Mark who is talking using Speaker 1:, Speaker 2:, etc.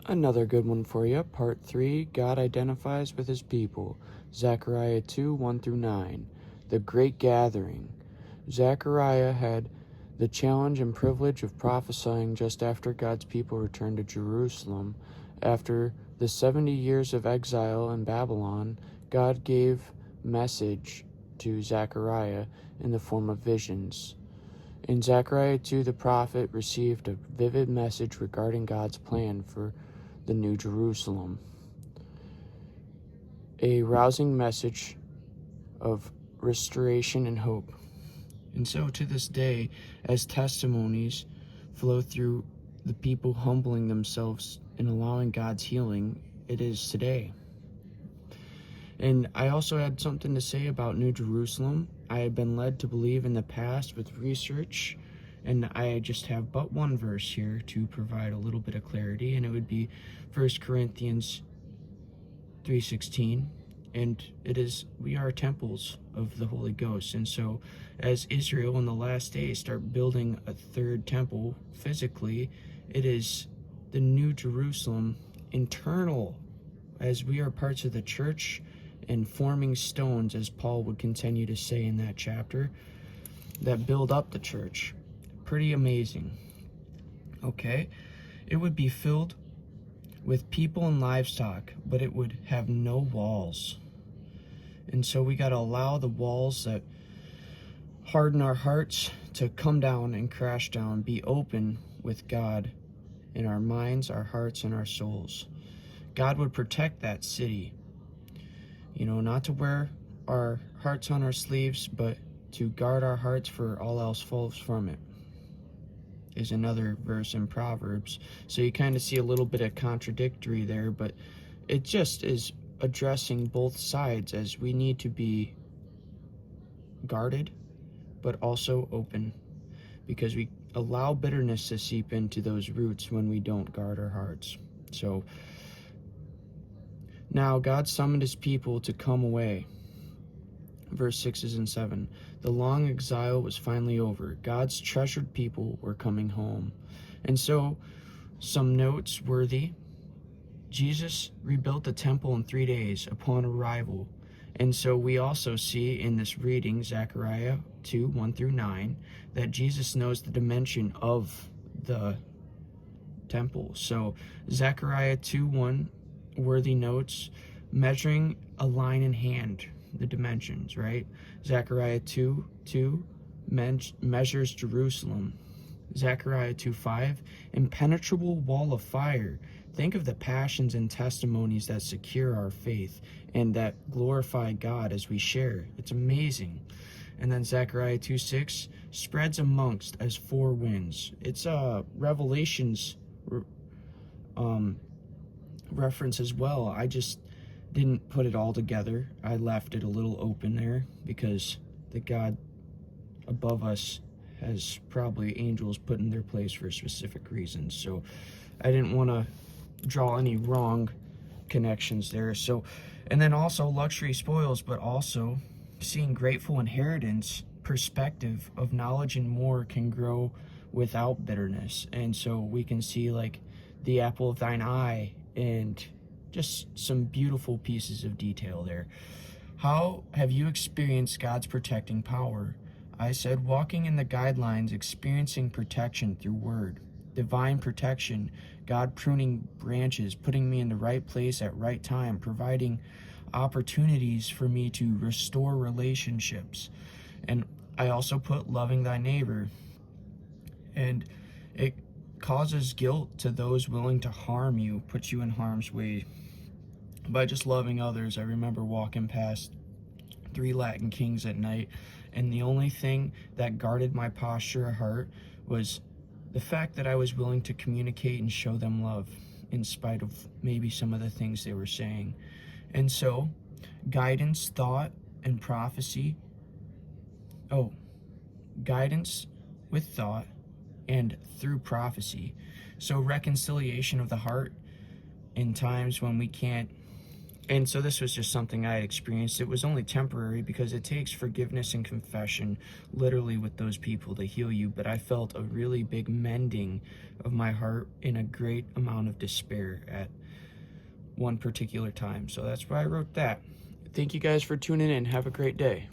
Speaker 1: Another good one for you. Part 3, God identifies with his people. Zechariah 2, 1-9. The Great Gathering. Zechariah had the challenge and privilege of prophesying just after God's people returned to Jerusalem. After the 70 years of exile in Babylon, God gave message to Zechariah in the form of visions. In Zechariah 2, the prophet received a vivid message regarding God's plan for the New Jerusalem. A rousing message of restoration and hope. And so to this day, as testimonies flow through the people humbling themselves and allowing God's healing, it is today. And I also had something to say about New Jerusalem. I had been led to believe in the past with research, and I just have but one verse here to provide a little bit of clarity, and it would be 1 Corinthians 3:16. And it is, we are temples of the Holy Ghost. And so as Israel in the last days start building a third temple physically, it is the New Jerusalem internal, as we are parts of the church and forming stones, as Paul would continue to say in that chapter, that build up the church. Pretty amazing. Okay, it would be filled with people and livestock, but it would have no walls. And so we got to allow the walls that harden our hearts to come down and crash down, be open with God in our minds, our hearts, and our souls. God would protect that city. You know, not to wear our hearts on our sleeves, but to guard our hearts, for all else falls from it, is another verse in Proverbs. So you kind of see a little bit of contradictory there, but it just is addressing both sides, as we need to be guarded, but also open, because we allow bitterness to seep into those roots when we don't guard our hearts. So now God summoned his people to come away. Verse 6 and 7. The long exile was finally over. God's treasured people were coming home. And so, some notes worthy. Jesus rebuilt the temple in 3 days upon arrival. And so we also see in this reading, Zechariah 2, 1-9, that Jesus knows the dimension of the temple. So Zechariah 2:1, worthy notes, measuring a line in hand, the dimensions, right? Zechariah 2:2 measures Jerusalem. Zechariah 2:5, impenetrable wall of fire. Think of the passions and testimonies that secure our faith and that glorify God as we share. It's amazing. And then Zechariah 2:6, spreads amongst as four winds. It's Revelations reference as well. I just didn't put it all together. I left it a little open there because the God above us has probably angels put in their place for specific reasons. So I didn't want to draw any wrong connections there. So, and then also luxury spoils, but also seeing grateful inheritance, perspective of knowledge and more can grow without bitterness. And so we can see like the apple of thine eye and just some beautiful pieces of detail there. How have you experienced God's protecting power? I said, walking in the guidelines, experiencing protection through word, divine protection, God pruning branches, putting me in the right place at right time, providing opportunities for me to restore relationships. And I also put loving thy neighbor. And it causes guilt to those willing to harm you, put you in harm's way by just loving others. I remember walking past 3 Latin Kings at night, and the only thing that guarded my posture of heart was the fact that I was willing to communicate and show them love in spite of maybe some of the things they were saying. And so, guidance, thought, and prophecy. Guidance with thought and through prophecy. So reconciliation of the heart in times when we can't And so this was just something I had experienced. It was only temporary because it takes forgiveness and confession literally with those people to heal you. But I felt a really big mending of my heart in a great amount of despair at one particular time. So that's why I wrote that. Thank you guys for tuning in. Have a great day.